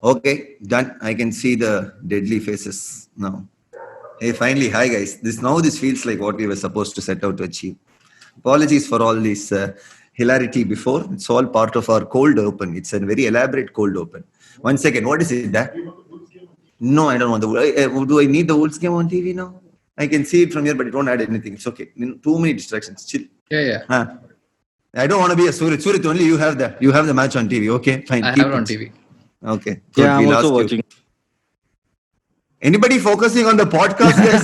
Okay, done. I can see the deadly faces now. Hey, finally, hi guys. This feels like what we were supposed to set out to achieve. Apologies for all this hilarity before. It's all part of our cold open. It's a very elaborate cold open. 1 second, what is it, Dad? No, I don't want do I need the Wolves game on TV now? I can see it from here, but it won't add anything. It's okay. Too many distractions. Chill. Yeah. I don't want to be a Suhrith. Suhrith, only you have the match on TV. Okay, fine. I have it on TV. Okay. Good. Yeah, I'm also watching. Anybody focusing on the podcast, guys?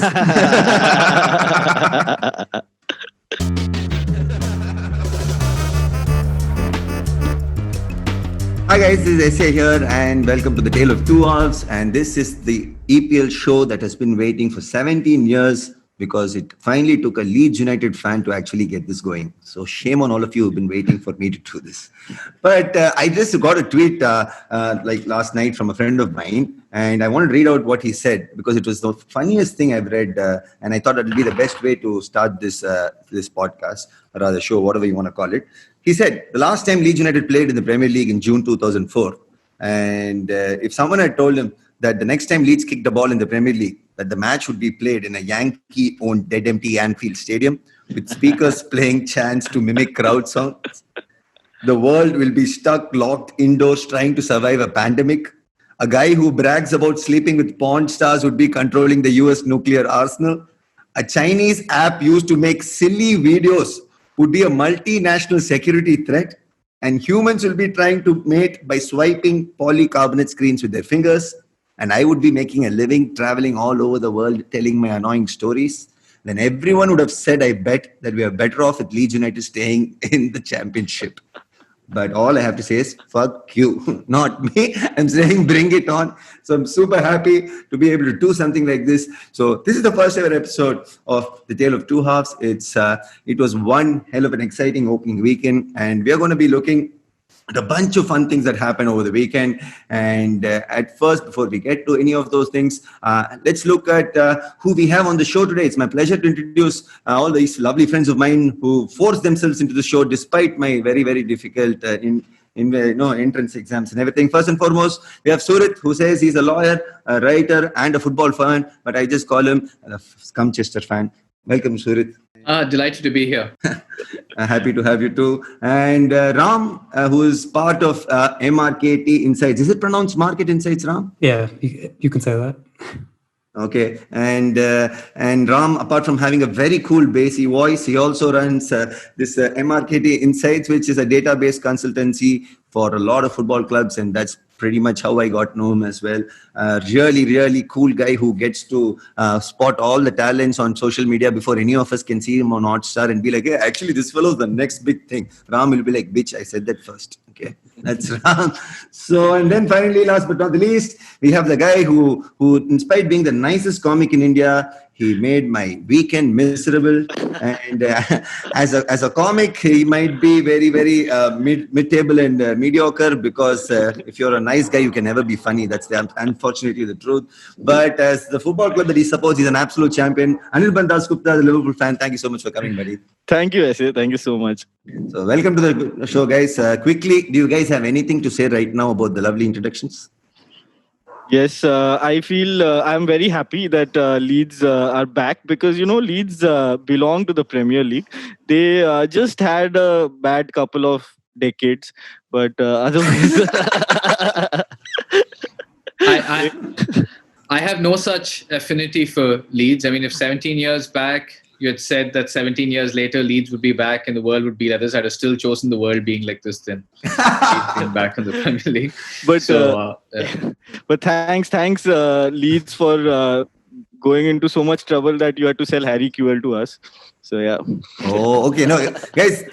Hi guys, this is SA here and welcome to the Tale of Two Halves, and this is the EPL show that has been waiting for 17 years because it finally took a Leeds United fan to actually get this going. So shame on all of you who've been waiting for me to do this. But I just got a tweet like last night from a friend of mine, and I want to read out what he said because it was the funniest thing I've read, and I thought it would be the best way to start this podcast, or rather show, whatever you want to call it. He said, the last time Leeds United played in the Premier League in June 2004, and if someone had told him that the next time Leeds kicked a ball in the Premier League, that the match would be played in a Yankee-owned dead empty Anfield Stadium with speakers playing chants to mimic crowd sounds, the world will be stuck locked indoors trying to survive a pandemic. A guy who brags about sleeping with porn stars would be controlling the US nuclear arsenal. A Chinese app used to make silly videos would be a multinational security threat, and humans will be trying to mate by swiping polycarbonate screens with their fingers, and I would be making a living traveling all over the world telling my annoying stories. Then everyone would have said, I bet, that we are better off with Leeds United staying in the championship. But all I have to say is, fuck you, not me. I'm saying bring it on. So I'm super happy to be able to do something like this. So this is the first ever episode of The Tale of Two Halves. It was one hell of an exciting opening weekend. And we are going to be looking at a bunch of fun things that happened over the weekend. And at first, before we get to any of those things, let's look at who we have on the show today. It's my pleasure to introduce all these lovely friends of mine who forced themselves into the show despite my very, very difficult entrance exams and everything. First and foremost, we have Suhrith, who says he's a lawyer, a writer, and a football fan, but I just call him a Scumchester fan. Welcome, Suhrith. Delighted to be here. Happy to have you too. And Ram, who is part of MRKT Insights. Is it pronounced Market Insights, Ram? Yeah, you can say that. Okay. And Ram, apart from having a very cool bassy voice, he also runs this MRKT Insights, which is a database consultancy for a lot of football clubs, and that's pretty much how I got to know him as well. Really, really cool guy who gets to spot all the talents on social media before any of us can see him on Hotstar and be like, hey, actually, this fellow's the next big thing. Ram will be like, bitch, I said that first. Okay, that's Ram. So, and then finally, last but not the least, we have the guy who in spite of being the nicest comic in India, he made my weekend miserable. And as a comic, he might be very, very mid-table and mediocre because if you're a nice guy, you can never be funny. That's unfortunately the truth. But as the football club that he supports, he's an absolute champion. Anirban Dasgupta, the Liverpool fan. Thank you so much for coming, buddy. Thank you, SA. Thank you so much. So welcome to the show, guys. Quickly, do you guys have anything to say right now about the lovely introductions? Yes, I feel I'm very happy that Leeds are back because, Leeds belong to the Premier League. They just had a bad couple of decades, but otherwise... I have no such affinity for Leeds. I mean, if 17 years back you had said that 17 years later Leeds would be back and the world would be like this, I'd have still chosen the world being like this then. Being back in the Premier League. But thanks Leeds for going into so much trouble that you had to sell Harry Kewell to us. So yeah. Oh, okay. No, guys,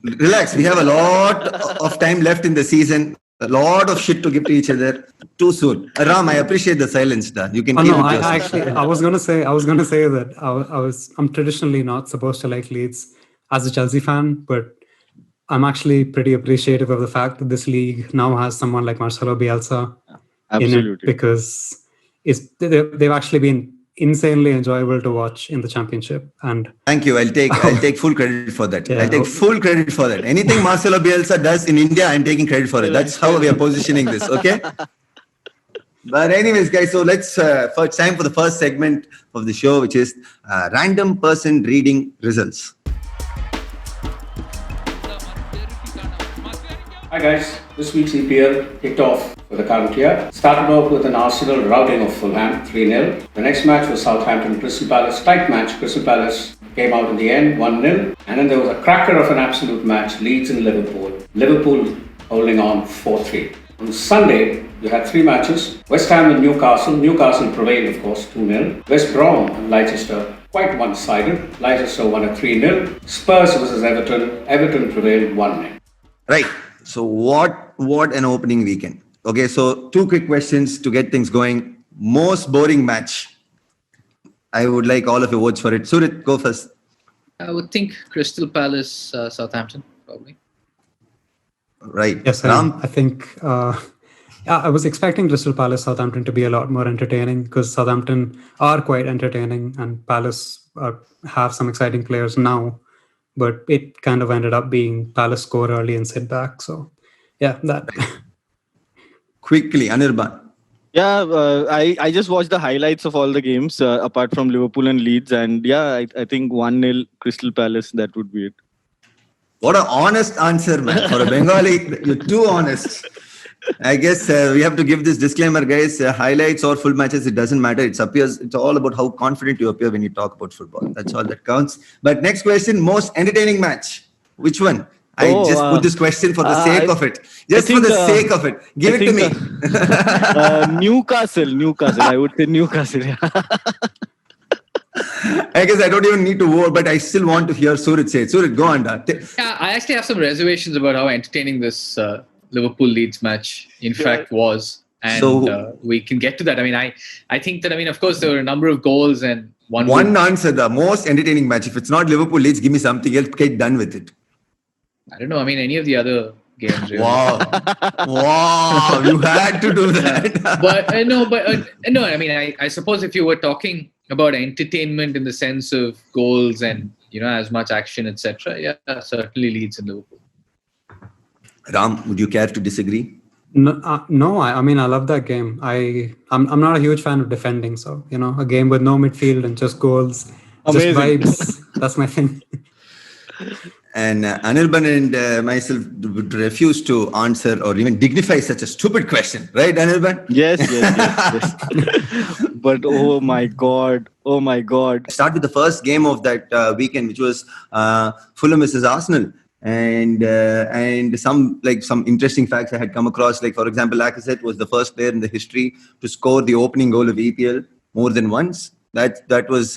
relax. We have a lot of time left in the season. A lot of shit to give to each other too soon. Ram, I appreciate the silence. You can. I was gonna say that I'm traditionally not supposed to like Leeds as a Chelsea fan, but I'm actually pretty appreciative of the fact that this league now has someone like Marcelo Bielsa in it because they've actually been insanely enjoyable to watch in the championship. And thank you. I'll take full credit for that. Yeah. I'll take full credit for that. Anything Marcelo Bielsa does in India, I'm taking credit for it. That's how we are positioning this. Okay. But anyways, guys, so let's it's time for the first segment of the show, which is random person reading results. Hi guys, this week's EPL kicked off for the current year. Started off with an Arsenal routing of Fulham 3-0. The next match was Southampton Crystal Palace, tight match. Crystal Palace came out in the end 1-0. And then there was a cracker of an absolute match, Leeds and Liverpool. Liverpool holding on 4-3. On Sunday, you had three matches. West Ham and Newcastle. Newcastle prevailed, of course, 2-0. West Brom and Leicester, quite one-sided. Leicester won at 3-0. Spurs versus Everton. Everton prevailed 1-0. Right. So what an opening weekend. Okay, so two quick questions to get things going. Most boring match. I would like all of your votes for it. Suhrith, go first. I would think Crystal Palace, Southampton, probably. Right. Yes, Ram? I think I was expecting Crystal Palace, Southampton to be a lot more entertaining because Southampton are quite entertaining and Palace have some exciting players now. But it kind of ended up being Palace score early and sit back. So, yeah, that. Quickly, Anirban. Yeah, I just watched the highlights of all the games apart from Liverpool and Leeds. And yeah, I think 1-0 Crystal Palace, that would be it. What an honest answer, man. For a Bengali, you're too honest. I guess we have to give this disclaimer, guys. Highlights or full matches, it doesn't matter. It's all about how confident you appear when you talk about football. That's all that counts. But next question, most entertaining match. Which one? I just put this question for the sake of it. Just for the sake of it. Give it to me. Newcastle. I would say Newcastle. I guess I don't even need to vote, but I still want to hear Suhrith say it. Suhrith, go on. Yeah, I actually have some reservations about how entertaining this Liverpool Leeds match, in fact, was. And we can get to that. I mean, I think that, of course, there were a number of goals and one answer, the most entertaining match. If it's not Liverpool Leeds, give me something else, get done with it. I don't know. Any of the other games. Really. Wow. You had to do that. No. I suppose if you were talking about entertainment in the sense of goals and, as much action, etc. Yeah, certainly Leeds and Liverpool. Ram, would you care to disagree? No, I love that game. I'm not a huge fan of defending. So, a game with no midfield and just goals, just vibes. That's my thing. And Anirban and myself would refuse to answer or even dignify such a stupid question. Right, Anirban? Yes. But oh my God. Start with the first game of that weekend, which was Fulham versus Arsenal. And some interesting facts I had come across, like for example, Lacazette was the first player in the history to score the opening goal of EPL more than once. That was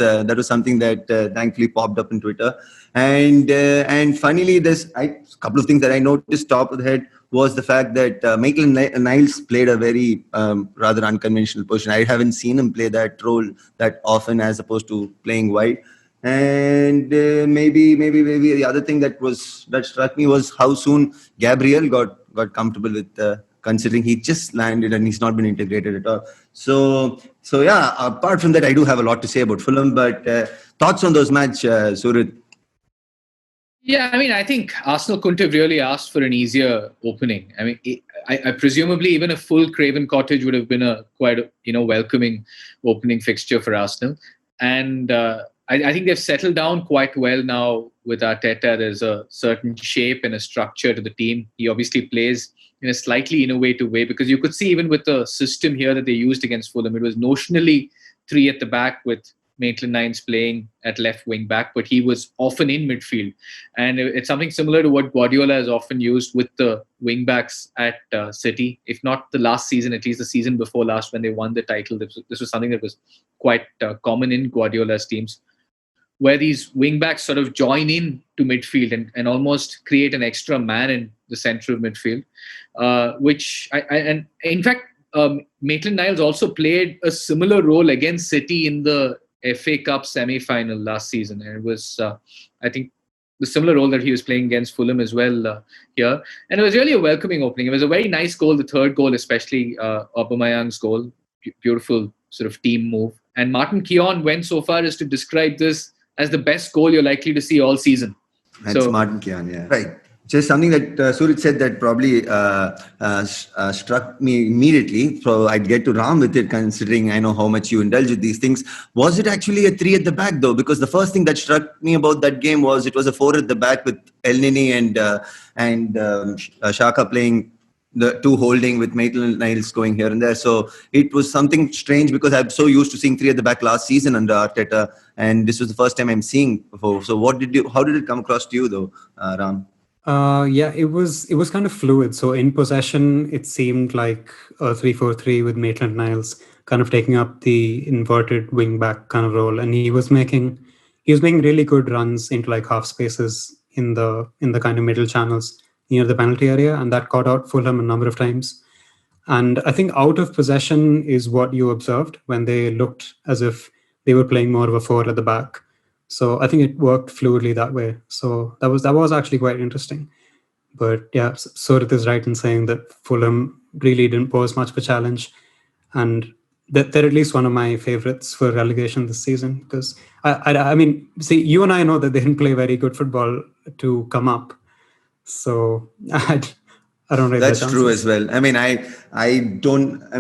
something that thankfully popped up on Twitter. And funnily, there's a couple of things that I noticed top of the head was the fact that Maitland-Niles played a very rather unconventional position. I haven't seen him play that role that often as opposed to playing wide. And maybe the other thing that struck me was how soon Gabriel got comfortable with considering he just landed and he's not been integrated at all. So yeah, apart from that, I do have a lot to say about Fulham, but thoughts on those match, Suhrith? Yeah, I think Arsenal couldn't have really asked for an easier opening. I presumably even a full Craven Cottage would have been a quite welcoming opening fixture for Arsenal. And I think they've settled down quite well now with Arteta. There's a certain shape and a structure to the team. He obviously plays in a slightly innovative way because you could see even with the system here that they used against Fulham, it was notionally three at the back with Maitland-Niles playing at left wing back, but he was often in midfield. And it's something similar to what Guardiola has often used with the wing backs at City. If not the last season, at least the season before last when they won the title. This was something that was quite common in Guardiola's teams, where these wing backs sort of join in to midfield and almost create an extra man in the center of midfield, and in fact, Maitland-Niles also played a similar role against City in the FA Cup semi-final last season. And it was, I think, the similar role that he was playing against Fulham as well here. And it was really a welcoming opening. It was a very nice goal, the third goal, especially Aubameyang's goal. Beautiful sort of team move. And Martin Keown went so far as to describe this as the best goal you're likely to see all season. That's Martin Keown, yeah. Right. Just something that Suhrith said that probably struck me immediately. So I'd get to Ram with it, considering I know how much you indulge with these things. Was it actually a 3 at the back, though? Because the first thing that struck me about that game was it was a 4 at the back with El Nini and Shaka playing the two holding with Maitland-Niles going here and there. So it was something strange because I'm so used to seeing 3 at the back last season under Arteta, and this was the first time I'm seeing before. So how did it come across to you, though, Ram? Yeah, it was kind of fluid. So in possession, it seemed like a 3-4-3 with Maitland-Niles kind of taking up the inverted wing back kind of role, and he was making really good runs into like half spaces in the kind of middle channels near the penalty area, and that caught out Fulham a number of times. And I think out of possession is what you observed when they looked as if they were playing more of a 4 at the back. So I think it worked fluidly that way. So that was actually quite interesting. But yeah, Suhrith is right in saying that Fulham really didn't pose much of a challenge, and that they're at least one of my favorites for relegation this season. Because I mean, see, you and I know that they didn't play very good football to come up. So I don't rate That's their true chances. as well. I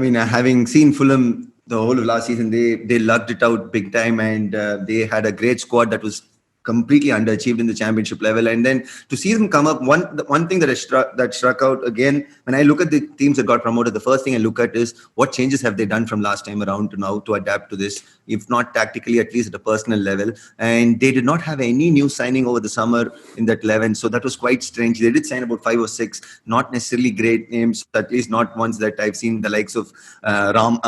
mean, having seen Fulham the whole of last season, they lugged it out big time, and they had a great squad that was completely underachieved in the championship level. And then to see them come up, one thing that struck out again, when I look at the teams that got promoted, the first thing I look at is what changes have they done from last time around to now to adapt to this, if not tactically, at least at a personal level. And they did not have any new signing over the summer in that 11. So that was quite strange. They did sign about 5 or 6, not necessarily great names, at least not ones that I've seen the likes of Ram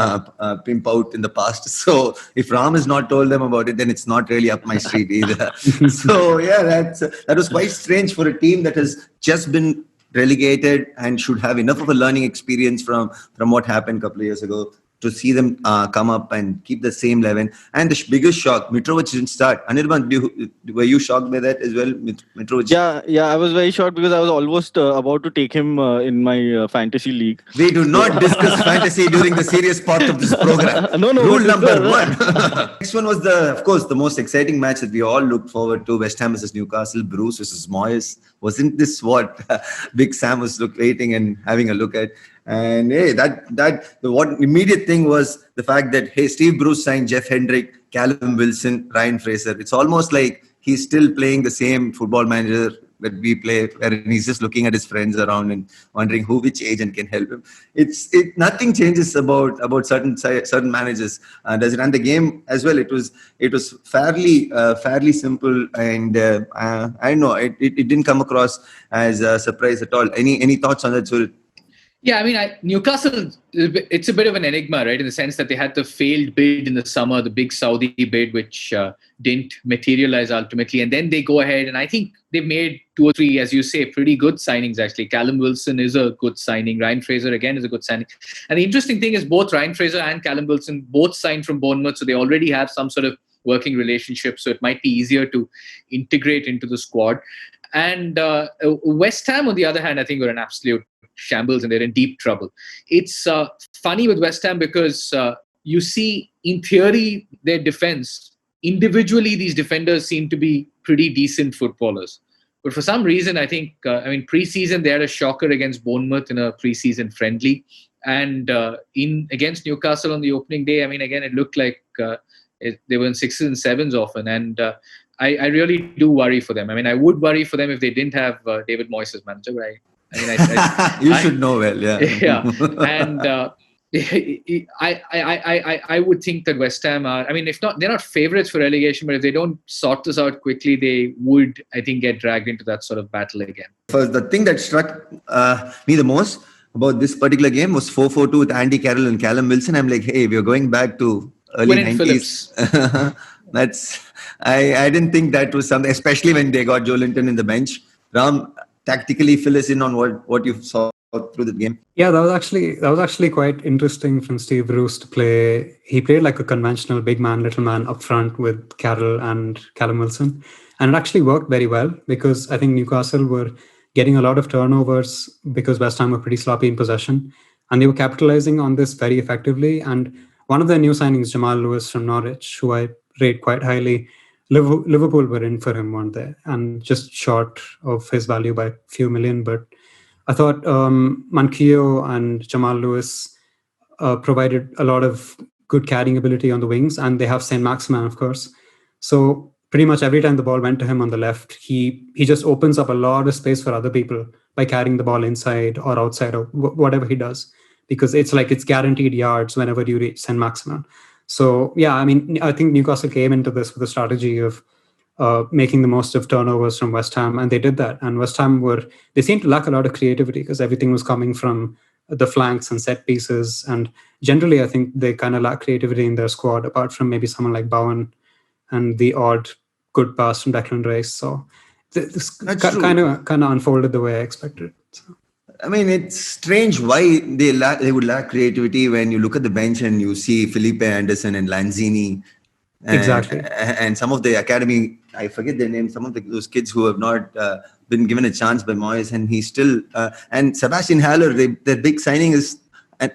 pimp out in the past. So if Ram has not told them about it, then it's not really up my street either. So yeah, that was quite strange for a team that has just been relegated and should have enough of a learning experience from what happened a couple of years ago, to see them come up and keep the same 11. And the biggest shock, Mitrovic didn't start. Anirban, were you shocked by that as well, Mitrovic? Yeah, I was very shocked because I was almost about to take him in my fantasy league. We do not discuss fantasy during the serious part of this program. No, Rule number 1. Next one was of course, the most exciting match that we all looked forward to: West Ham versus Newcastle, Bruce versus Moyes. Wasn't this what Big Sam was waiting and having a look at? And hey, the one immediate thing was the fact that, hey, Steve Bruce signed Jeff Hendrick, Callum Wilson, Ryan Fraser. It's almost like he's still playing the same football manager that we play, where he's just looking at his friends around and wondering which agent can help him. Nothing changes about certain managers. Does it? And the game as well. It was fairly simple, and I don't know. It didn't come across as a surprise at all. Any thoughts on that, Suhrith? Yeah, I mean, Newcastle, it's a bit of an enigma, right? In the sense that they had the failed bid in the summer, the big Saudi bid, which didn't materialize ultimately. And then they go ahead, and I think they've made 2 or 3, as you say, pretty good signings, actually. Callum Wilson is a good signing. Ryan Fraser, again, is a good signing. And the interesting thing is both Ryan Fraser and Callum Wilson both signed from Bournemouth, so they already have some sort of working relationship. So it might be easier to integrate into the squad. And West Ham, on the other hand, I think were an absolute shambles, and they're in deep trouble. It's funny with West Ham because you see, in theory, their defense, individually, these defenders seem to be pretty decent footballers. But for some reason, I think, pre-season, they had a shocker against Bournemouth in a pre-season friendly. And against Newcastle on the opening day, I mean, again, it looked like they were in 6s and 7s often. And I really do worry for them. I mean, I would worry for them if they didn't have David Moyes as manager, but you should know well, yeah. Yeah, and I would think that West Ham are. I mean, if not, they're not favourites for relegation, but if they don't sort this out quickly, they would, I think, get dragged into that sort of battle again. First, the thing that struck me the most about this particular game was 4-4-2 with Andy Carroll and Callum Wilson. I'm like, hey, we're going back to early 90s. I didn't think that was something, especially when they got Joe Linton in the bench. Ram, tactically fill us in on what you saw through the game. Yeah, that was actually quite interesting from Steve Bruce to play. He played like a conventional big man, little man up front with Carroll and Callum Wilson. And it actually worked very well because I think Newcastle were getting a lot of turnovers because West Ham were pretty sloppy in possession. And they were capitalizing on this very effectively. And one of their new signings, Jamal Lewis from Norwich, who I rate quite highly, Liverpool were in for him, weren't they? And just short of his value by a few million. But I thought Manquillo and Jamal Lewis provided a lot of good carrying ability on the wings, and they have Saint Maximin, of course. So pretty much every time the ball went to him on the left, he just opens up a lot of space for other people by carrying the ball inside or outside or whatever he does, because it's like it's guaranteed yards whenever you reach Saint Maximin. So yeah, I mean, I think Newcastle came into this with a strategy of making the most of turnovers from West Ham, and they did that. And West Ham they seemed to lack a lot of creativity because everything was coming from the flanks and set pieces. And generally, I think they kind of lack creativity in their squad, apart from maybe someone like Bowen and the odd good pass from Declan Rice. So this kind of unfolded the way I expected. So. I mean, it's strange why they would lack creativity when you look at the bench and you see Felipe Anderson and Lanzini. Exactly. And some of the academy, I forget their name, some of those kids who have not been given a chance by Moyes, and he's still, and Sebastian Haller, their big signing is, and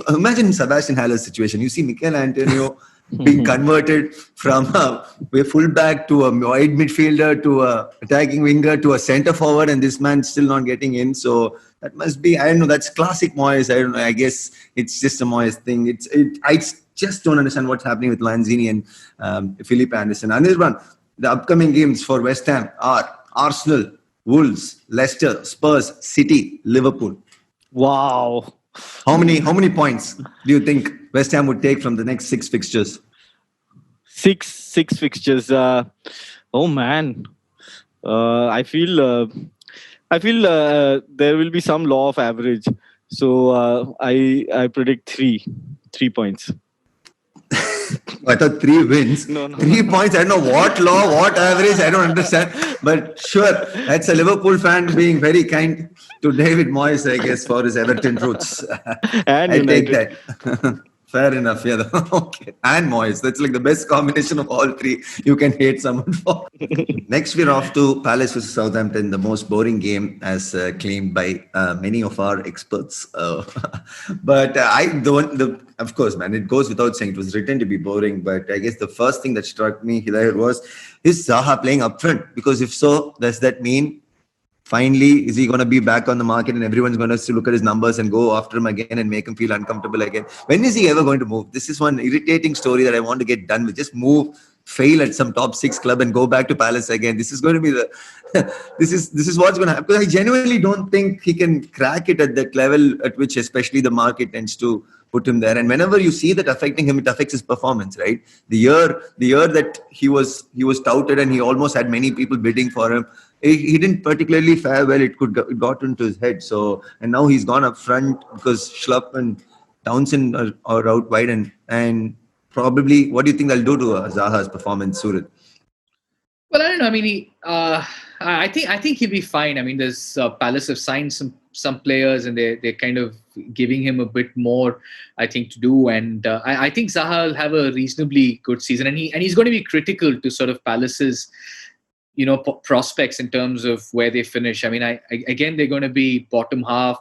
imagine Sebastian Haller's situation. You see Mikel Antonio being converted from a fullback to a wide midfielder to a attacking winger to a centre forward, and this man's still not getting in. So that must be, I don't know, that's classic Moyes. I don't know, I guess it's just a Moyes thing. I just don't understand what's happening with Lanzini and Felipe Anderson. Anirban, the upcoming games for West Ham are Arsenal, Wolves, Leicester, Spurs, City, Liverpool. Wow. How many points do you think West Ham would take from the next 6 fixtures? Six fixtures. Oh man, I feel there will be some law of average. So I predict 3 points. I thought 3 wins. No. 3 points. I don't know what law, what average. I don't understand. But sure, that's a Liverpool fan being very kind to David Moyes, I guess, for his Everton roots. And I take United. that. Fair enough. Yeah. Okay. And Moyes. That's like the best combination of all 3 you can hate someone for. Next, we're off to Palace versus Southampton, the most boring game as claimed by many of our experts. But of course, man, it goes without saying it was written to be boring. But I guess the first thing that struck me here was, is Zaha playing up front? Because if so, does that mean finally, is he going to be back on the market and everyone's going to look at his numbers and go after him again and make him feel uncomfortable again? When is he ever going to move? This is one irritating story that I want to get done with. Just move, fail at some top 6 club and go back to Palace again. This is going to be this is what's going to happen. Because I genuinely don't think he can crack it at that level at which especially the market tends to put him there. And whenever you see that affecting him, it affects his performance, right? The year that he was touted and he almost had many people bidding for him, he didn't particularly fare well. It got into his head. So, and now he's gone up front because Schlupp and Townsend are out wide, and probably, what do you think they'll do to Zaha's performance, Suhrith? Well, I don't know. I mean, I think he'll be fine. I mean, there's Palace have signed some players, and they're kind of giving him a bit more, I think, to do. And I think Zaha will have a reasonably good season, and he's going to be critical to sort of Palace's, prospects in terms of where they finish. I mean, again, they're going to be bottom half,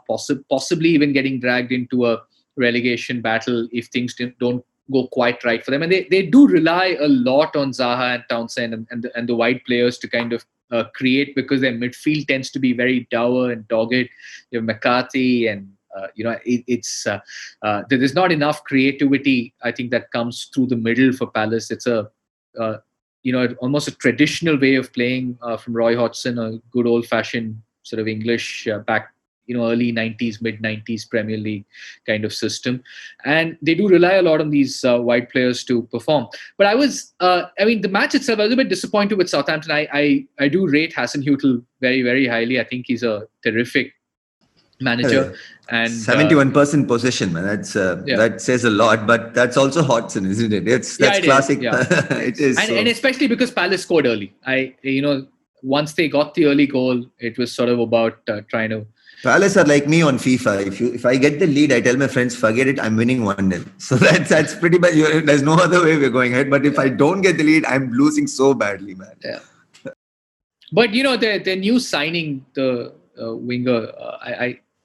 possibly even getting dragged into a relegation battle if things don't go quite right for them. And they do rely a lot on Zaha and Townsend and the wide players to kind of create, because their midfield tends to be very dour and dogged. You have McCarthy and there's not enough creativity, I think, that comes through the middle for Palace. It's almost a traditional way of playing from Roy Hodgson, a good old-fashioned sort of English back, early 90s, mid-90s Premier League kind of system. And they do rely a lot on these wide players to perform. But the match itself, I was a bit disappointed with Southampton. I do rate Hasenhuttl very, very highly. I think he's a terrific manager. And 71% possession, man. That says a lot, but that's also Hodgson, isn't it? That's classic. It is. And especially because Palace scored early. Once they got the early goal, it was sort of about trying to. Palace are like me on FIFA. If I get the lead, I tell my friends, forget it, I'm winning 1-0. So that's pretty much. There's no other way we're going ahead. But if I don't get the lead, I'm losing so badly, man. Yeah. But the new signing, the winger,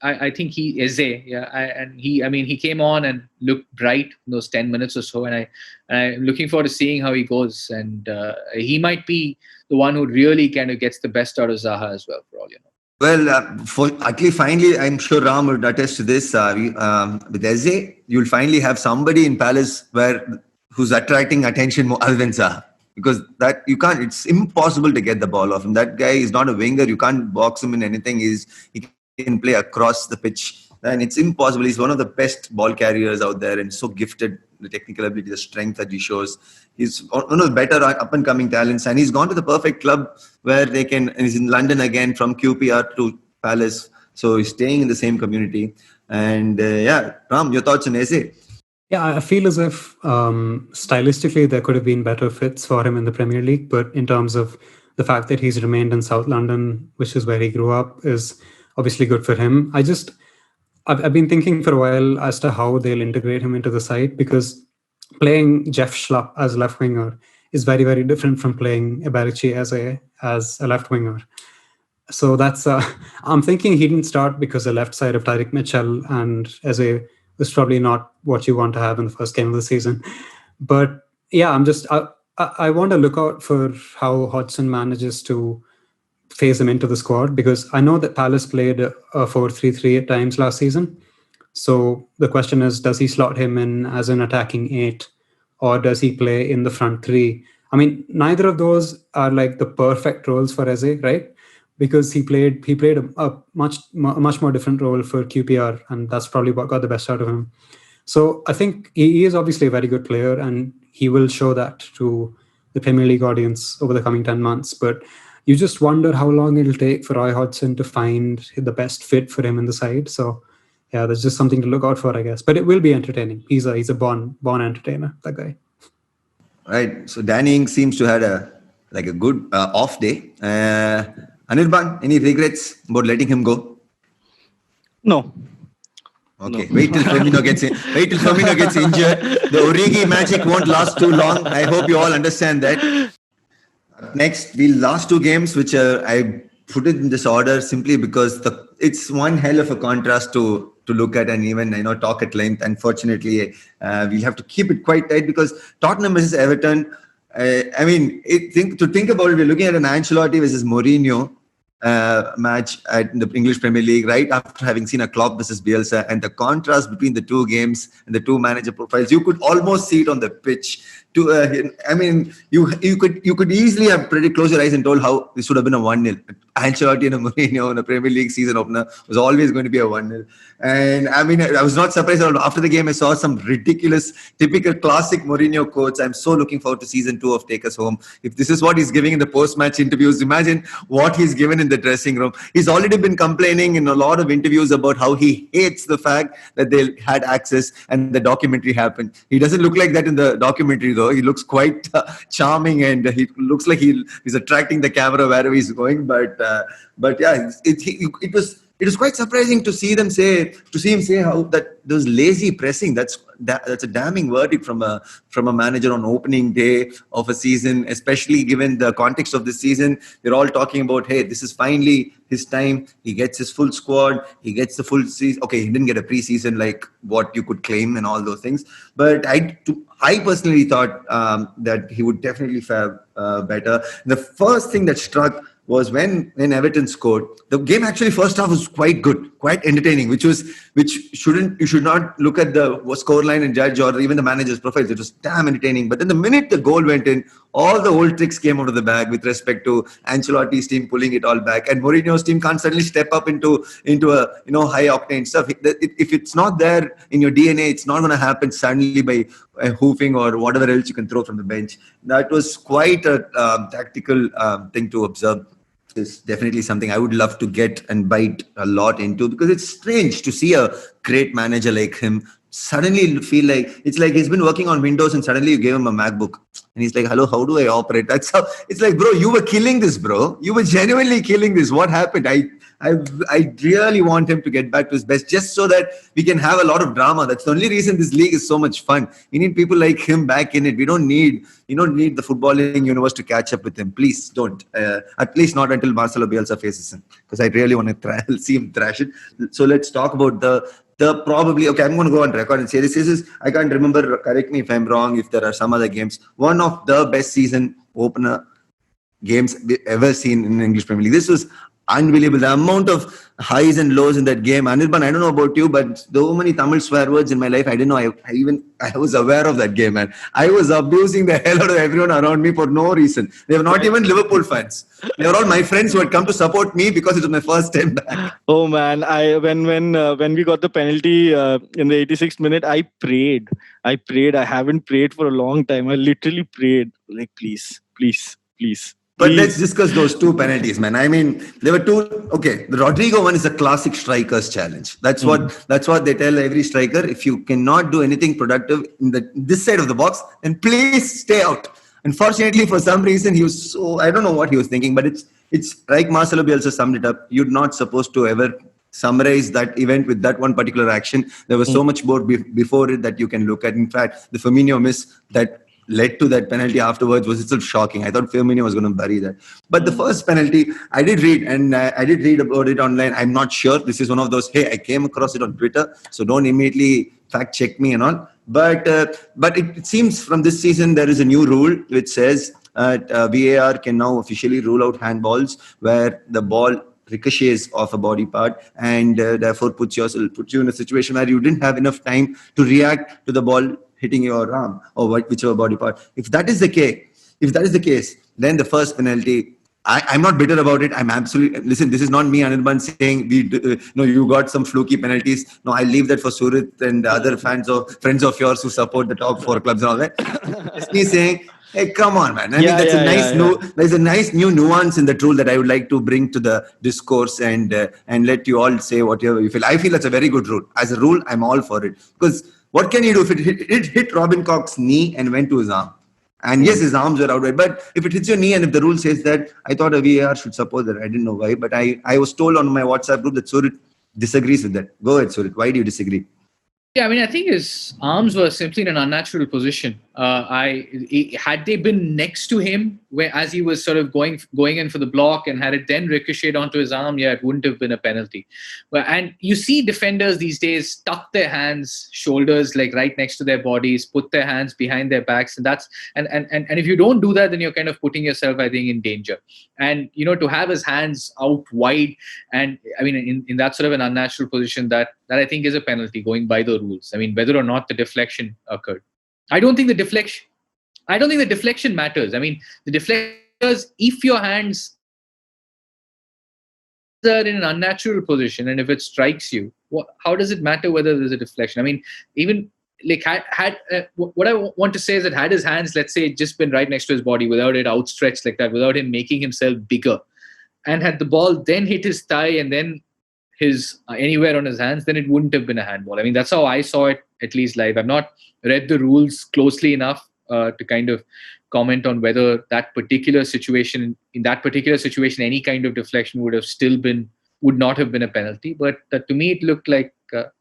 I think he Eze, he came on and looked bright in those 10 minutes or so, and I'm looking forward to seeing how he goes. And he might be the one who really kind of gets the best out of Zaha as well, for all you know. Well, for actually, finally, I'm sure Ram would attest to this. With Eze, you'll finally have somebody in Palace who's attracting attention more other than Zaha. Because that you can't, it's impossible to get the ball off him. That guy is not a winger. You can't box him in anything. He can play across the pitch, and it's impossible. He's one of the best ball carriers out there, and so gifted. The technical ability, the strength that he shows. He's one of the better up and coming talents, and he's gone to the perfect club where they can. And he's in London again from QPR to Palace, so he's staying in the same community. And Ram, your thoughts on Eze? Yeah, I feel as if stylistically there could have been better fits for him in the Premier League, but in terms of the fact that he's remained in South London, which is where he grew up, is obviously good for him. I've been thinking for a while as to how they'll integrate him into the side, because playing Jeff Schlupp as left winger is very, very different from playing Eberici as a left winger. So that's I'm thinking he didn't start because the left side of Tyreek Mitchell and Eze was probably not what you want to have in the first game of the season. But yeah, I want to look out for how Hodgson manages to phase him into the squad, because I know that Palace played a 4-3-3 at times last season. So the question is, does he slot him in as an attacking 8, or does he play in the front 3? I mean, neither of those are like the perfect roles for Eze, right? Because he played a much more different role for QPR, and that's probably what got the best out of him. So I think he is obviously a very good player, and he will show that to the Premier League audience over the coming 10 months. But you just wonder how long it'll take for Roy Hodgson to find the best fit for him in the side. So yeah, there's just something to look out for, I guess. But it will be entertaining. He's a born entertainer, that guy. Right. So Danny Ings seems to have a good off day. Anirban, any regrets about letting him go? No. Okay, wait till Firmino gets in. Wait till Firmino gets injured. The Origi magic won't last too long. I hope you all understand that. Next, the last two games, which I put it in this order simply because it's one hell of a contrast to look at and even talk at length. Unfortunately, we'll have to keep it quite tight because Tottenham versus Everton. To think about it, we're looking at an Ancelotti versus Mourinho match in the English Premier League, right after having seen a Klopp versus Bielsa, and the contrast between the two games and the two manager profiles, you could almost see it on the pitch. You could easily have pretty close your eyes and told how this would have been a 1-0. Ancelotti and a Mourinho in a Premier League season opener was always going to be a 1-0. And I was not surprised at all. After the game, I saw some ridiculous, typical classic Mourinho quotes. I'm so looking forward to season 2 of Take Us Home. If this is what he's giving in the post-match interviews, imagine what he's given in the dressing room. He's already been complaining in a lot of interviews about how he hates the fact that they had access and the documentary happened. He doesn't look like that in the documentary, though. He looks quite charming, and he looks like he's attracting the camera wherever he's going. But yeah, it was quite surprising to see him say how that those lazy pressing. That's a damning verdict from a manager on opening day of a season, especially given the context of this season. We're all talking about, hey, this is finally his time. He gets his full squad. He gets the full season. Okay, he didn't get a preseason like what you could claim and all those things. But I personally thought that he would definitely fare better. The first thing that struck was when Everton scored. The game actually first half was quite good, quite entertaining, you should not look at the scoreline and judge or even the manager's profiles. It was damn entertaining. But then the minute the goal went in, all the old tricks came out of the bag with respect to Ancelotti's team pulling it all back, and Mourinho's team can't suddenly step up into a high octane stuff. If it's not there in your DNA, it's not going to happen suddenly by hoofing or whatever else you can throw from the bench. That was quite a tactical thing to observe. Is definitely something I would love to get and bite a lot into, because it's strange to see a great manager like him suddenly feel like it's like he's been working on Windows and suddenly you gave him a MacBook and he's like, hello, how do I operate? That's how it's like, bro, you were killing this, bro. You were genuinely killing this. What happened? I really want him to get back to his best, just so that we can have a lot of drama. That's the only reason this league is so much fun. We need people like him back in it. We don't need the footballing universe to catch up with him. Please don't. At least not until Marcelo Bielsa faces him, because I really want to see him thrash it. So let's talk about the probably, okay, I'm going to go on record and say this is, I can't remember, correct me if I'm wrong, if there are some other games, one of the best season opener games we ever seen in English Premier League. This was unbelievable. The amount of highs and lows in that game. Anirban, I don't know about you, but so many Tamil swear words in my life. I didn't know I was aware of that game, man. I was abusing the hell out of everyone around me for no reason. They were not even Liverpool fans. They were all my friends who had come to support me because it was my first time back. Oh man, when we got the penalty in the 86th minute, I prayed. I haven't prayed for a long time. I literally prayed, like, please. But let's discuss those two penalties, man. I mean, there were two. Okay, the Rodrigo one is a classic striker's challenge. That's what they tell every striker. If you cannot do anything productive in this side of the box, then please stay out. Unfortunately, for some reason, he was I don't know what he was thinking, but it's like Marcelo Bielsa summed it up. You're not supposed to ever summarize that event with that one particular action. There was so much more before it that you can look at. In fact, the Firmino miss that led to that penalty afterwards was itself shocking. I thought Firmino was going to bury that. But the first penalty, I did read, and I did read about it online. I'm not sure. This is one of those, hey, I came across it on Twitter, so don't immediately fact check me and all. But it seems from this season there is a new rule which says VAR can now officially rule out handballs where the ball ricochets off a body part and therefore puts you in a situation where you didn't have enough time to react to the ball hitting your arm or whichever body part. If that is the case, then the first penalty, I'm not bitter about it. I'm absolutely, listen, this is not me, Anirban, saying you got some fluky penalties. No, I leave that for Suhrith and other fans or friends of yours who support the top four clubs and all that. It's me saying, hey, come on, man. I mean, there's a nice new nuance in that rule that I would like to bring to the discourse and let you all say whatever you feel. I feel that's a very good rule. As a rule, I'm all for it. Because what can you do if it hit Robin Koch's knee and went to his arm? And yes, his arms were outright. But if it hits your knee and if the rule says that, I thought a VAR should support that. I didn't know why. But I was told on my WhatsApp group that Suhrith disagrees with that. Go ahead, Suhrith. Why do you disagree? Yeah, I mean, I think his arms were simply in an unnatural position. Had they been next to him, as he was sort of going in for the block, and had it then ricocheted onto his arm, it wouldn't have been a penalty. And you see defenders these days tuck their hands, shoulders like right next to their bodies, put their hands behind their backs, and if you don't do that, then you're kind of putting yourself, I think, in danger. And to have his hands out wide, and I mean, in that sort of an unnatural position, that I think is a penalty going by the rules. I mean, whether or not the deflection occurred. I don't think the deflection matters. I mean, the deflectors, if your hands are in an unnatural position and if it strikes you, how does it matter whether there's a deflection? I mean, even like what I want to say is that had his hands, let's say, just been right next to his body without it outstretched like that, without him making himself bigger, and had the ball then hit his thigh and then his anywhere on his hands, then it wouldn't have been a handball. I mean, that's how I saw it, at least live. I've not read the rules closely enough to kind of comment on whether that particular situation, any kind of deflection would not have been a penalty. But to me, it looked like, but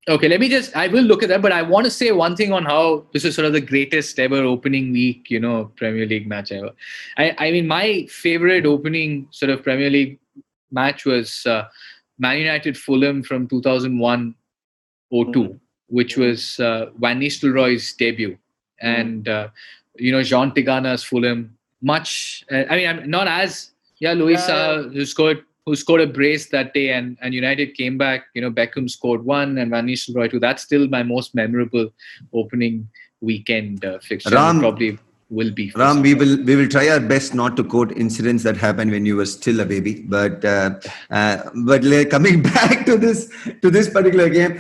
okay, I will look at that, but I want to say one thing on how this is sort of the greatest ever opening week, Premier League match ever. I mean, my favorite opening sort of Premier League match was Man United Fulham from 2001-02, which was Van Nistelrooy's debut. And, Jean Tigana's Fulham, much, I'm not as, Luis who scored a brace that day, and United came back. Beckham scored one and Van Nistelrooy 2. That's still my most memorable opening weekend fixture. Probably will be. Ram, we will try our best not to quote incidents that happened when you were still a baby. But coming back to this particular game,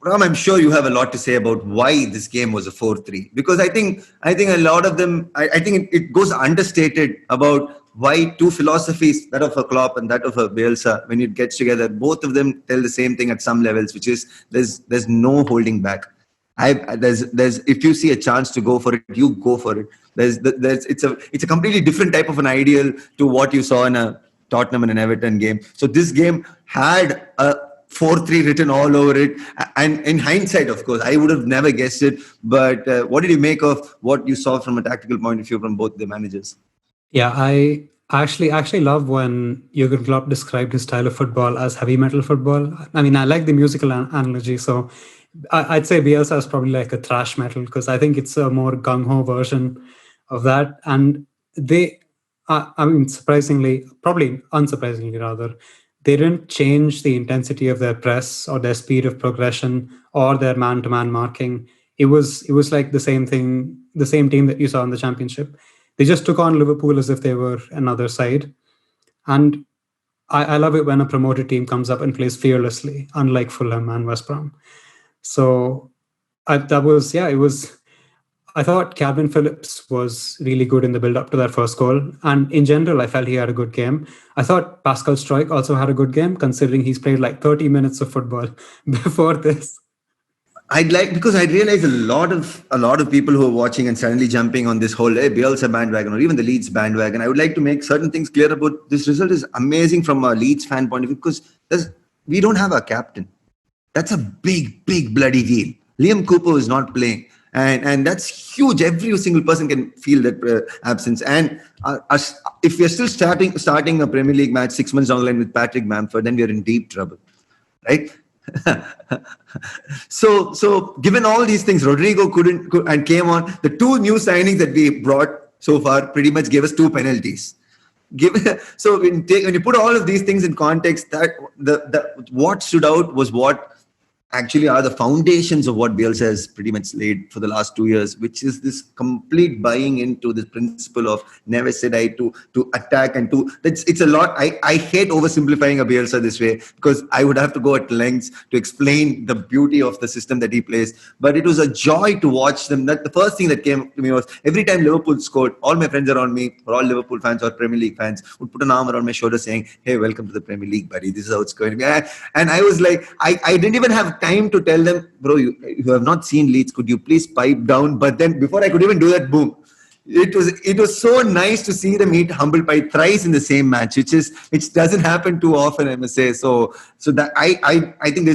Ram, I'm sure you have a lot to say about why this game was a 4-3, because I think a lot of them, I think it goes understated about why two philosophies, that of a Klopp and that of a Bielsa, when it gets together, both of them tell the same thing at some levels, which is there's no holding back. There's if you see a chance to go for it, you go for it. It's a completely different type of an ideal to what you saw in a Tottenham and an Everton game. So this game had a 4-3 written all over it. And in hindsight, of course, I would have never guessed it. But what did you make of what you saw from a tactical point of view from both the managers? Yeah, I actually love when Jurgen Klopp described his style of football as heavy metal football. I mean, I like the musical analogy. So I'd say Bielsa is probably like a thrash metal, because I think it's a more gung-ho version of that. And they, I mean, surprisingly, probably unsurprisingly rather, they didn't change the intensity of their press or their speed of progression or their man-to-man marking. It was like the same thing, the same team that you saw in the Championship. They just took on Liverpool as if they were another side. And I love it when a promoted team comes up and plays fearlessly, unlike Fulham and West Brom. So I thought Calvin Phillips was really good in the build-up to that first goal. And in general, I felt he had a good game. I thought Pascal Struijk also had a good game, considering he's played like 30 minutes of football before this. Because I realized a lot of people who are watching and suddenly jumping on this whole Bielsa bandwagon or even the Leeds bandwagon. I would like to make certain things clear about this result. Is amazing from a Leeds fan point of view, because we don't have a captain. That's a big bloody deal. Liam Cooper is not playing, and that's huge. Every single person can feel that absence. And if we're still starting a Premier League match 6 months down the line with Patrick Bamford, then we are in deep trouble, right? So given all these things, Rodrigo couldn't and came on. The two new signings that we brought so far pretty much gave us 2 penalties. So when you put all of these things in context, that what stood out was what actually are the foundations of what Bielsa has pretty much laid for the last 2 years, which is this complete buying into the principle of never say die, to attack and to. It's a lot. I hate oversimplifying a Bielsa this way, because I would have to go at lengths to explain the beauty of the system that he plays. But it was a joy to watch them. That the first thing that came to me was every time Liverpool scored, all my friends around me, or all Liverpool fans or Premier League fans, would put an arm around my shoulder saying, "Hey, welcome to the Premier League, buddy. This is how it's going to be." And I was like, I didn't even have time to tell them, bro, you have not seen Leeds, could you please pipe down? But then before I could even do that, boom, it was so nice to see them eat humble pie thrice in the same match, which doesn't happen too often, I must say. So that I think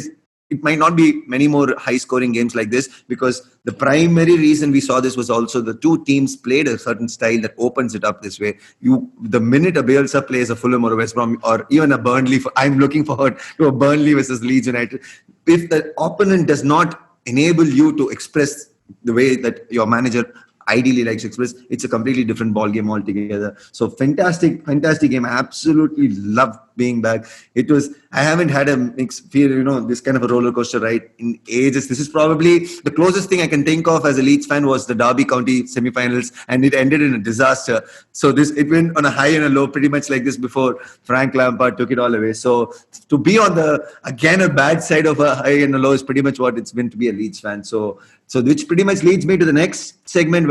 it might not be many more high scoring games like this, because the primary reason we saw this was also the two teams played a certain style that opens it up this way. The minute a Bielsa plays a Fulham or a West Brom or even a Burnley, I'm looking forward to a Burnley versus Leeds United. If the opponent does not enable you to express the way that your manager ideally likes to express, it's a completely different ball game altogether. So fantastic game. I absolutely loved being back. I haven't had a mixed feel, this kind of a roller coaster ride in ages. This is probably the closest thing I can think of as a Leeds fan was the Derby County semi-finals, and it ended in a disaster. So it went on a high and a low, pretty much like this before Frank Lampard took it all away. So to be on a bad side of a high and a low is pretty much what it's been to be a Leeds fan. So which pretty much leads me to the next segment,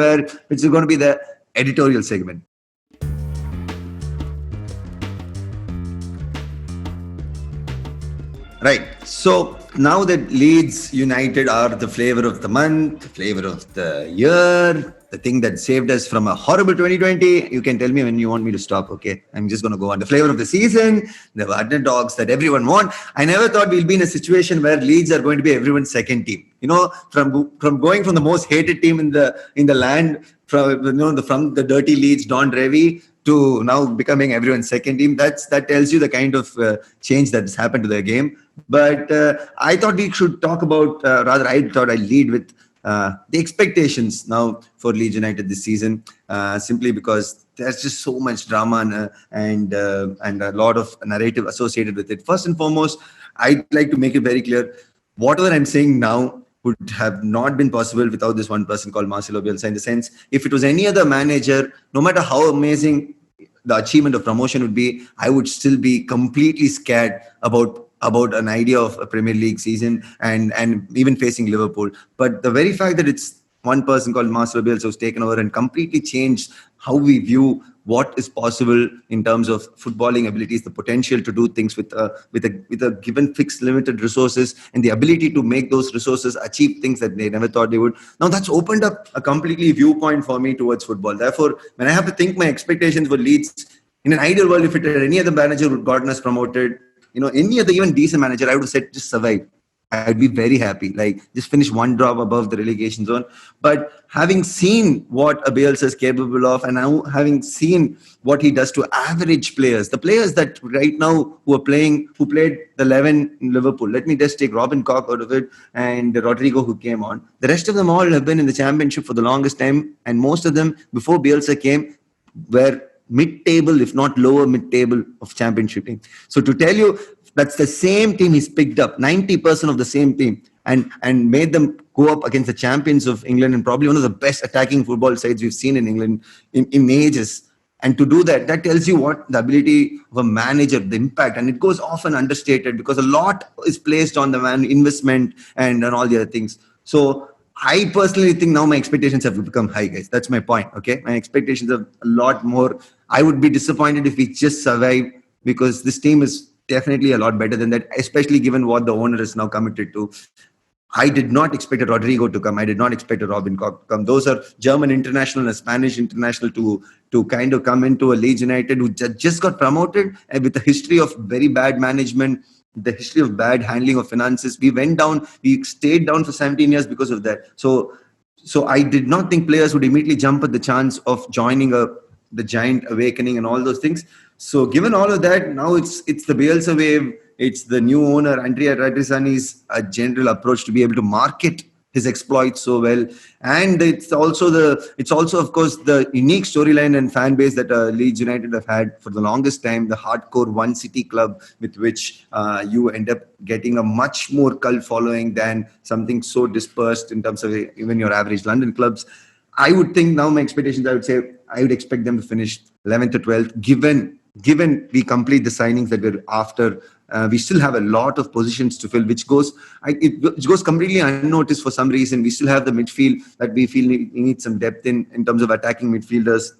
which is going to be the editorial segment. Right. So now that Leeds United are the flavor of the month, the flavor of the year, the thing that saved us from a horrible 2020, you can tell me when you want me to stop, okay? I'm just going to go on. The flavor of the season, the underdogs that everyone wants. I never thought we'll be in a situation where Leeds are going to be everyone's second team. From going from the most hated team in the land, from the dirty Leeds, Don Revy, to now becoming everyone's second team. That tells you the kind of change that's happened to their game. But I thought we should talk about, I thought I'd lead with the expectations now for Leeds United this season, simply because there's just so much drama and a lot of narrative associated with it. First and foremost, I'd like to make it very clear, whatever I'm saying now would have not been possible without this one person called Marcelo Bielsa. In the sense, if it was any other manager, no matter how amazing the achievement of promotion would be, I would still be completely scared about an idea of a Premier League season and even facing Liverpool. But the very fact that it's one person called Marcelo Bielsa who's taken over and completely changed how we view what is possible in terms of footballing abilities, the potential to do things with a given fixed limited resources, and the ability to make those resources achieve things that they never thought they would. Now that's opened up a completely viewpoint for me towards football. Therefore, when I have to think my expectations for Leeds, in an ideal world, if it had any other manager would gotten us promoted, any other even decent manager, I would have said just survive. I'd be very happy. Like, just finish one drop above the relegation zone. But having seen what a Bielsa is capable of, and now having seen what he does to average players, the players that right now who played the 11 in Liverpool, let me just take Robin Koch out of it and Rodrigo who came on. The rest of them all have been in the championship for the longest time. And most of them, before Bielsa came, were mid-table, if not lower mid-table of championship team. So to tell you, that's the same team he's picked up, 90% of the same team, and made them go up against the champions of England and probably one of the best attacking football sides we've seen in England in ages. And to do that tells you what the ability of a manager, the impact, and it goes often understated because a lot is placed on the investment and all the other things. So I personally think now my expectations have become high, guys. That's my point, okay? My expectations are a lot more. I would be disappointed if we just survive because this team is definitely a lot better than that, especially given what the owner is now committed to. I did not expect a Rodrigo to come. I did not expect a Robin Koch to come. Those are German international and a Spanish international to kind of come into a Leeds United who just got promoted and with a history of very bad management, the history of bad handling of finances. We stayed down for 17 years because of that. So I did not think players would immediately jump at the chance of joining the giant awakening and all those things. So given all of that, now it's the Bielsa wave. It's the new owner, Andrea Radrizzani's general approach to be able to market his exploits so well. And it's also of course the unique storyline and fan base that Leeds United have had for the longest time, the hardcore one city club with which you end up getting a much more cult following than something so dispersed in terms of even your average London clubs. I would think now my expectations, I would expect them to finish 11th or 12th, given we complete the signings that we're after. We still have a lot of positions to fill, which goes completely unnoticed for some reason. We still have the midfield that we feel we need some depth in terms of attacking midfielders.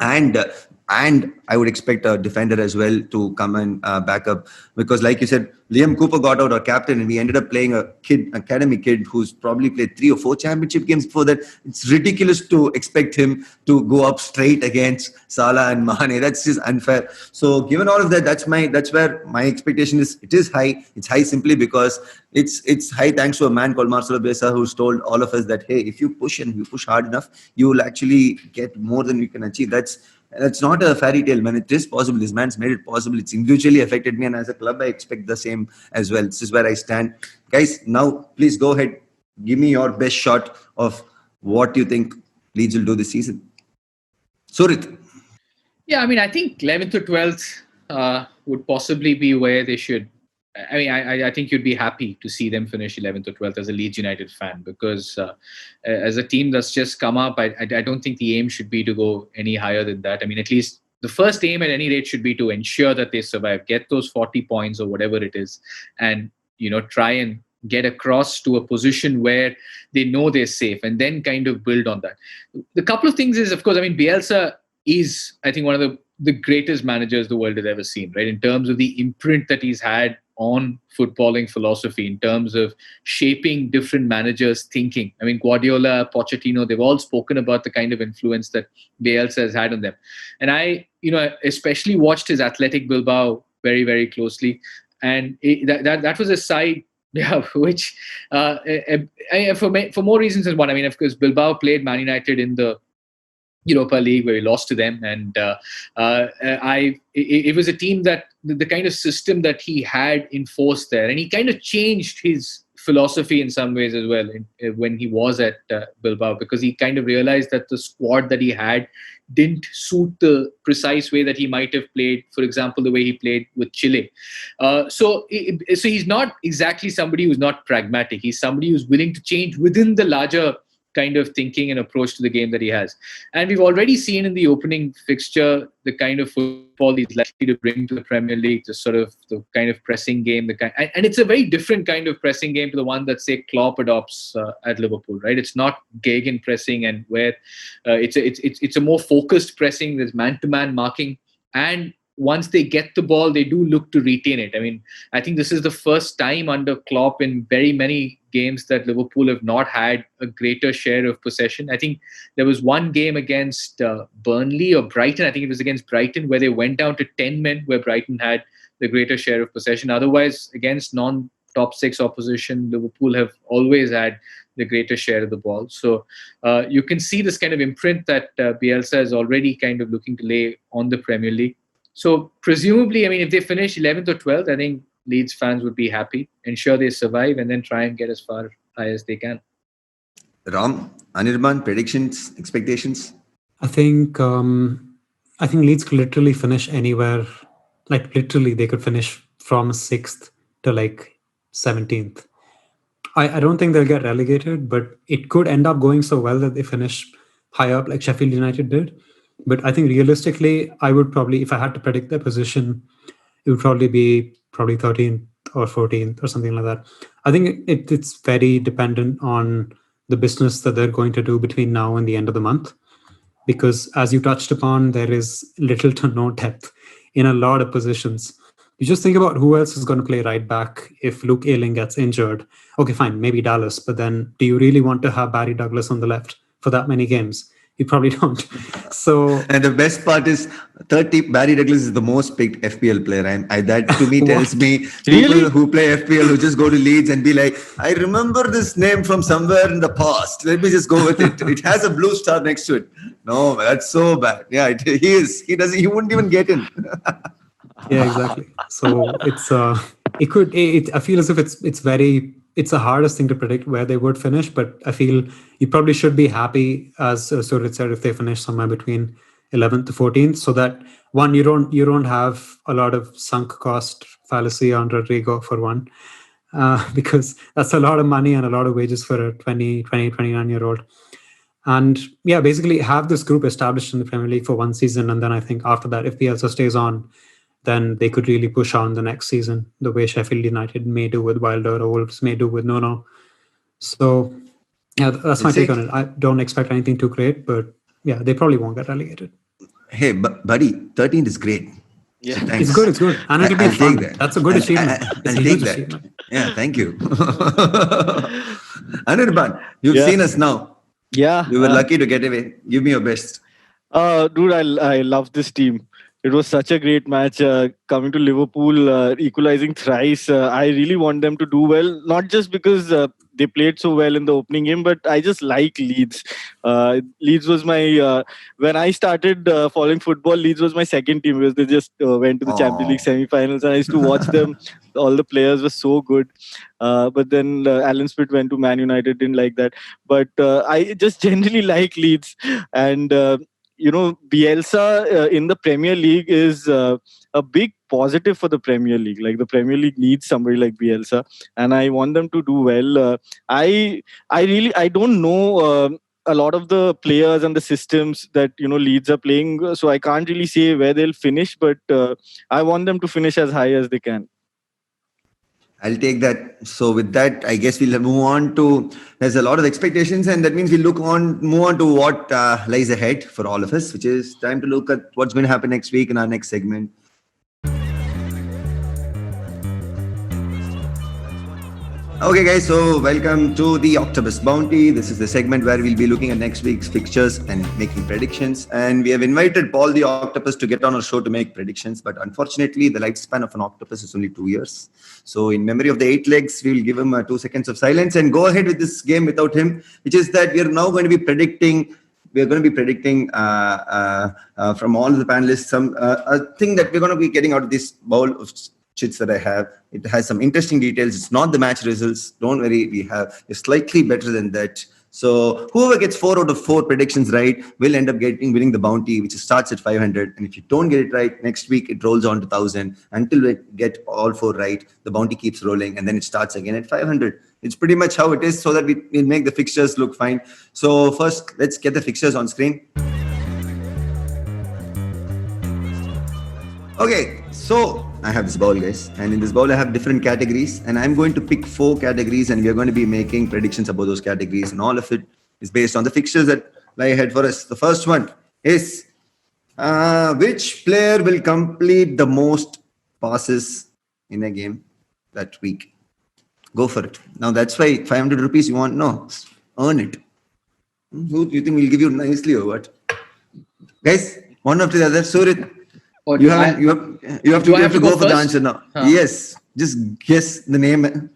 And I would expect a defender as well to come and back up because, like you said, Liam Cooper got out our captain, and we ended up playing academy kid who's probably played 3 or 4 championship games before that. It's ridiculous to expect him to go up straight against Salah and Mane. That's just unfair. So, given all of that, that's where my expectation is. It is high. It's high simply because it's high thanks to a man called Marcelo Bielsa who's told all of us that, hey, if you push and you push hard enough, you will actually get more than you can achieve. That's not a fairy tale, man. It is possible. This man's made it possible. It's individually affected me, and as a club, I expect the same as well. This is where I stand. Guys, now please go ahead. Give me your best shot of what you think Leeds will do this season. Suhrith. Yeah, I mean, I think 11th or 12th would possibly be where they should. I mean, I think you'd be happy to see them finish 11th or 12th as a Leeds United fan because as a team that's just come up, I don't think the aim should be to go any higher than that. I mean, at least the first aim at any rate should be to ensure that they survive, get those 40 points or whatever it is, and try and get across to a position where they know they're safe and then kind of build on that. The couple of things is, of course, I mean, Bielsa is, I think, one of the greatest managers the world has ever seen, right? In terms of the imprint that he's had on footballing philosophy, in terms of shaping different managers' thinking. I mean, Guardiola, Pochettino, they've all spoken about the kind of influence that Bielsa has had on them. And I, especially watched his Athletic Bilbao very, very closely. And that was a side, which for more reasons than one. I mean, of course, Bilbao played Man United in the Europa League where we lost to them, and it was a team that the kind of system that he had enforced there, and he kind of changed his philosophy in some ways as well when he was at Bilbao, because he kind of realized that the squad that he had didn't suit the precise way that he might have played, for example, the way he played with Chile. So he's not exactly somebody who's not pragmatic. He's somebody who's willing to change within the larger kind of thinking and approach to the game that he has. And we've already seen in the opening fixture the kind of football he's likely to bring to the Premier League, the sort of the kind of pressing game, and it's a very different kind of pressing game to the one that, say, Klopp adopts at Liverpool, right? It's not gegen pressing, and where it's a more focused pressing. There's man-to-man marking, and once they get the ball, they do look to retain it. I mean, I think this is the first time under Klopp in very many games that Liverpool have not had a greater share of possession. I think there was one game against Burnley or Brighton. I think it was against Brighton where they went down to 10 men, where Brighton had the greater share of possession. Otherwise, against non-top 6 opposition, Liverpool have always had the greater share of the ball. So you can see this kind of imprint that Bielsa is already kind of looking to lay on the Premier League. So presumably, I mean, if they finish 11th or 12th, I think Leeds fans would be happy, ensure they survive, and then try and get as far high as they can. Ram, Anirban, predictions, expectations? I think Leeds could literally finish anywhere. Like literally, they could finish from 6th to like 17th. I don't think they'll get relegated, but it could end up going so well that they finish high up like Sheffield United did. But I think realistically, I would probably, if I had to predict their position, it would probably be 13th or 14th or something like that. I think it's very dependent on the business that they're going to do between now and the end of the month. Because as you touched upon, there is little to no depth in a lot of positions. You just think about who else is going to play right back if Luke Ayling gets injured. Okay, fine, maybe Dallas. But then do you really want to have Barry Douglas on the left for that many games? You probably don't. So, and the best part is, Barry Douglas is the most picked FPL player, and that to me tells me people who play FPL who just go to Leeds and be like, I remember this name from somewhere in the past. Let me just go with it. It has a blue star next to it. No, that's so bad. Yeah, he is. He wouldn't even get in. Yeah, exactly. So I feel as if it's the hardest thing to predict where they would finish, but I feel you probably should be happy, as Suhrith said, if they finish somewhere between 11th to 14th, so that one, you don't have a lot of sunk cost fallacy on Rodrigo for one, because that's a lot of money and a lot of wages for a 29-year-old. And yeah, basically have this group established in the Premier League for one season, and then I think after that, if Bielsa stays on, then they could really push on the next season, the way Sheffield United may do with Wilder or Wolves may do with Nuno. So, yeah, that's my take on it. I don't expect anything too great, but yeah, they probably won't get relegated. Hey, buddy, 13th is great. Yeah, so it's good. And it'll be fun. That's a good achievement. I'll take that. Achievement. Yeah, thank you. Anirban, you've seen us now. Yeah. You were lucky to get away. Give me your best. Dude, I love this team. It was such a great match. Coming to Liverpool, equalizing thrice. I really want them to do well, not just because they played so well in the opening game, but I just like Leeds. Leeds was my when I started following football, Leeds was my second team because they just went to the Champions League semi-finals, and I used to watch them. All the players were so good. But then Alan Smith went to Man United, didn't like that. But I just generally like Leeds. And Bielsa in the Premier League is a big positive for the Premier League. Like, the Premier League needs somebody like Bielsa, and I want them to do well. I don't know a lot of the players and the systems that Leeds are playing, so I can't really say where they'll finish. But I want them to finish as high as they can. I'll take that. So with that, I guess we'll move on to, there's a lot of expectations, and that means we'll move on to what lies ahead for all of us, which is time to look at what's going to happen next week in our next segment. Okay guys, so welcome to the Octopus Bounty. This is the segment where we'll be looking at next week's fixtures and making predictions. And we have invited Paul the Octopus to get on our show to make predictions. But unfortunately, the lifespan of an octopus is only 2 years. So in memory of the 8 legs, we'll give him 2 seconds of silence and go ahead with this game without him, which is that we are now going to be predicting from all the panelists a thing that we're going to be getting out of this bowl of chits that I have. It has some interesting details. It's not the match results. Don't worry, it's slightly better than that. So whoever gets 4 out of 4 predictions right will end up winning the bounty, which starts at 500. And if you don't get it right, next week it rolls on to 1,000 until we get all 4 right. The bounty keeps rolling, and then it starts again at 500. It's pretty much how it is, so that we'll make the fixtures look fine. So first, let's get the fixtures on screen. Okay, so I have this bowl, guys, and in this bowl I have different categories, and I'm going to pick 4 categories, and we are going to be making predictions about those categories, and all of it is based on the fixtures that lie ahead for us. The first one is which player will complete the most passes in a game that week? Go for it. Now that's why 500 rupees you want? No, earn it. Who do you think will give you nicely or what? Guys, one after the other. Suhrith. Or You have to go for the answer now. Yes, just guess the name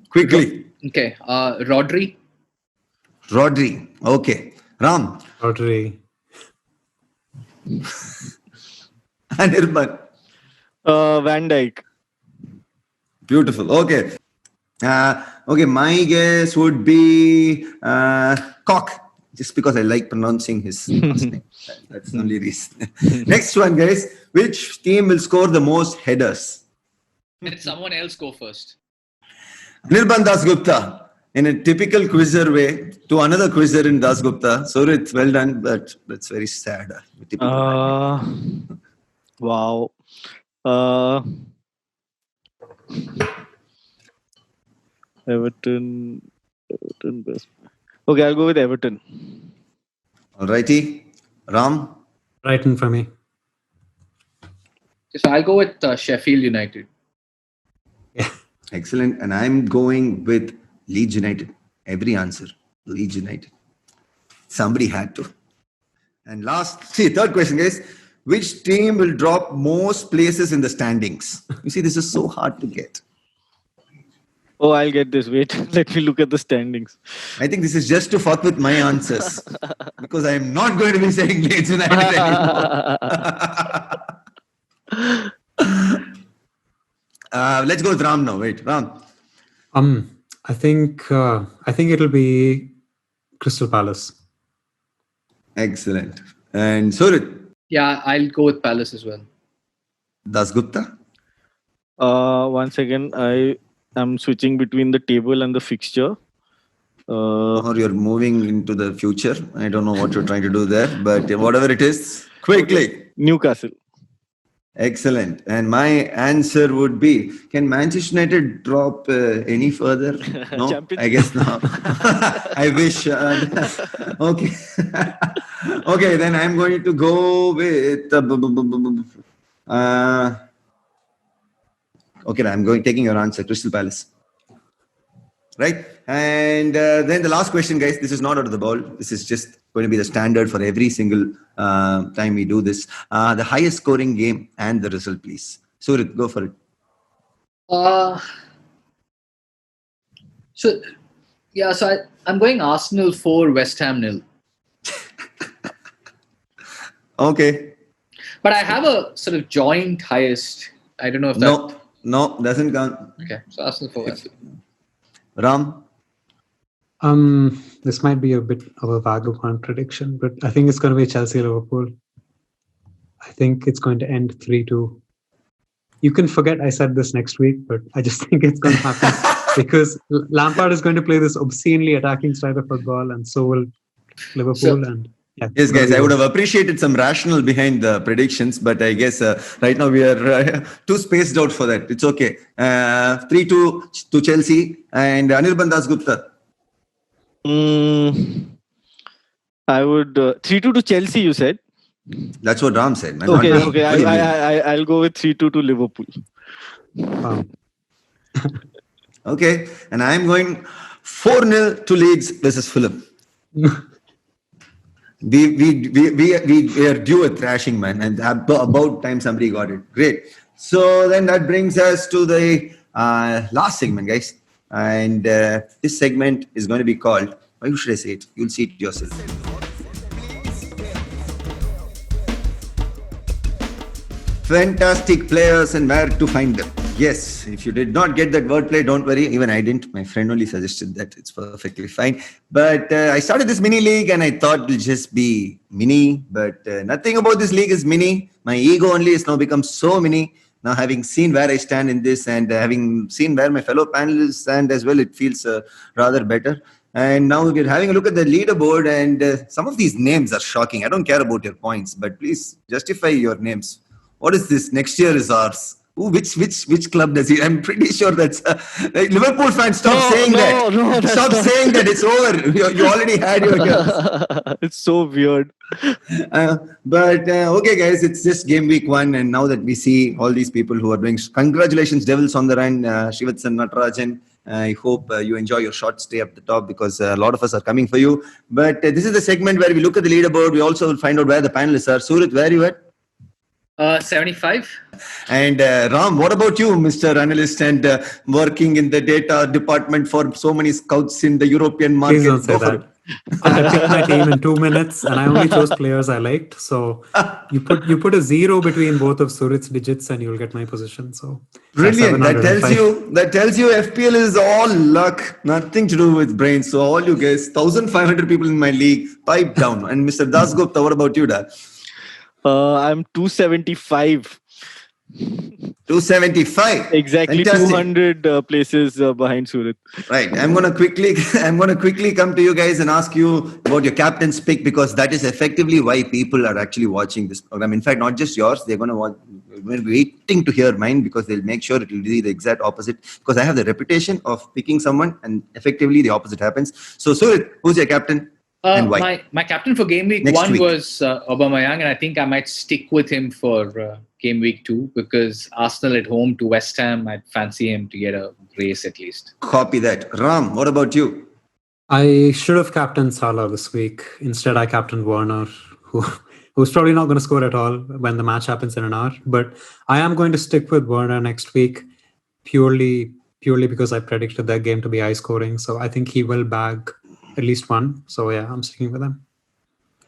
quickly. Okay, Rodri. Rodri. Okay. Ram. Rodri. Anirban. Van Dijk. Beautiful. Okay. Okay. My guess would be Cock. Just because I like pronouncing his last name. That's the only reason. Next one, guys. Which team will score the most headers? Let someone else go first. Anirban Dasgupta. In a typical quizzer way, to another quizzer in Dasgupta. Suhrith, well done, but that's very sad. Wow. Everton best. Okay, I'll go with Everton. Alrighty. Ram. Brighton for me. So I'll go with Sheffield United. Excellent. And I'm going with Leeds United. Every answer, Leeds United. Somebody had to. And third question, guys. Which team will drop most places in the standings? You see, this is so hard to get. Oh, I'll get this. Wait, let me look at the standings. I think this is just to fuck with my answers. Because I am not going to be saying Leeds United anymore. Let's go with Ram now. Wait, Ram. I think it'll be Crystal Palace. Excellent. And Suhrith. Yeah, I'll go with Palace as well. Dasgupta. Once again, I'm switching between the table and the fixture. Or you're moving into the future. I don't know what you're trying to do there, but whatever it is, quickly. Okay. Newcastle. Excellent. And my answer would be, can Manchester United drop any further? No, I guess not. I wish. Okay. Okay, then I'm going to go with... okay, I'm taking your answer, Crystal Palace. Right? And then the last question, guys, this is not out of the ball. This is just going to be the standard for every single time we do this. The highest scoring game and the result, please. Suhrith, go for it. So I'm going Arsenal 4, West Ham 0. Okay. But I have a sort of joint highest. I don't know if that... No, doesn't count. Okay, so Arsenal 4, West Ham. Ram? This might be a bit of a vagabond prediction, but I think it's going to be Chelsea-Liverpool. I think it's going to end 3-2. You can forget I said this next week, but I just think it's going to happen because Lampard is going to play this obscenely attacking style of football, and so will Liverpool. Yes, guys, I would have appreciated some rationale behind the predictions, but I guess right now we are too spaced out for that. It's okay. 3-2 to Chelsea and Anirban Dasgupta. I would 3-2 to Chelsea, you said? That's what Ram said, man. Okay. I'll go with 3-2 to Liverpool. Okay, and I'm going 4-0 to Leeds versus Fulham. We are due a thrashing, man, and about time somebody got it. Great. So then that brings us to the last segment, guys. And this segment is going to be called, why should I say it? You'll see it yourself. Fantastic players and where to find them. Yes, if you did not get that wordplay, don't worry. Even I didn't. My friend only suggested that. It's perfectly fine. But I started this mini league and I thought it'll just be mini. But nothing about this league is mini. My ego only has now become so mini. Now, having seen where I stand in this and having seen where my fellow panelists stand as well, it feels rather better. And now we're having a look at the leaderboard, and some of these names are shocking. I don't care about your points, but please justify your names. What is this? Next year is ours. Ooh, which club does he? I'm pretty sure that's like Liverpool fan. Stop saying that. No, that's Stop not. saying that. It's over. You already had your years. It's so weird. But okay, guys, it's just game week 1, and now that we see all these people who are doing, congratulations, Devils on the run, Shivatsan Natarajan. I hope you enjoy your short stay up the top because a lot of us are coming for you. But this is the segment where we look at the leaderboard. We also will find out where the panelists are. Suhrith, where are you at? 75. And Ram, what about you, Mr. Analyst, and working in the data department for so many scouts in the European market? Please don't say that. I picked my team in 2 minutes, and I only chose players I liked. So you put a 0 between both of Surith's digits, and you'll get my position. So brilliant. That tells you FPL is all luck, nothing to do with brains. So all you guys, 1,500 people in my league, pipe down. And Mr. Dasgupta, what about you, Dad? I'm 275. 275. Exactly. Fantastic. 200 places behind Suhrith. Right. I'm gonna quickly come to you guys and ask you about your captain's pick, because that is effectively why people are actually watching this program. In fact, not just yours, they're gonna watch. We're waiting to hear mine because they'll make sure it will be the exact opposite. Because I have the reputation of picking someone and effectively the opposite happens. So Suhrith, who's your captain? And why? My captain for game week Next 1 week. was Aubameyang, and I think I might stick with him for game week 2 because Arsenal at home to West Ham, I'd fancy him to get a brace at least. Copy that. Ram, what about you? I should have captained Salah this week. Instead, I captained Werner, who's probably not going to score at all when the match happens in an hour. But I am going to stick with Werner next week purely because I predicted that game to be high scoring. So I think he will bag at least one. So yeah, I'm sticking with him.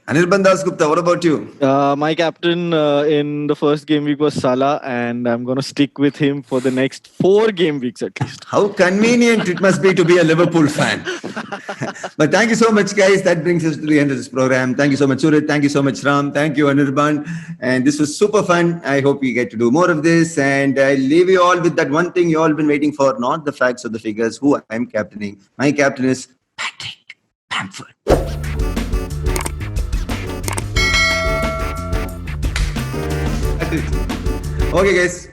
Anirban Dasgupta, what about you? My captain in the first game week was Salah, and I'm going to stick with him for the next 4 game weeks at least. How convenient it must be to be a Liverpool fan. But thank you so much, guys. That brings us to the end of this program. Thank you so much, Suhrith. Thank you so much, Ram. Thank you, Anirban. And this was super fun. I hope we get to do more of this. And I leave you all with that one thing you all been waiting for, not the facts or the figures, who I'm captaining. My captain is Patrick Bamford. Okay, guys.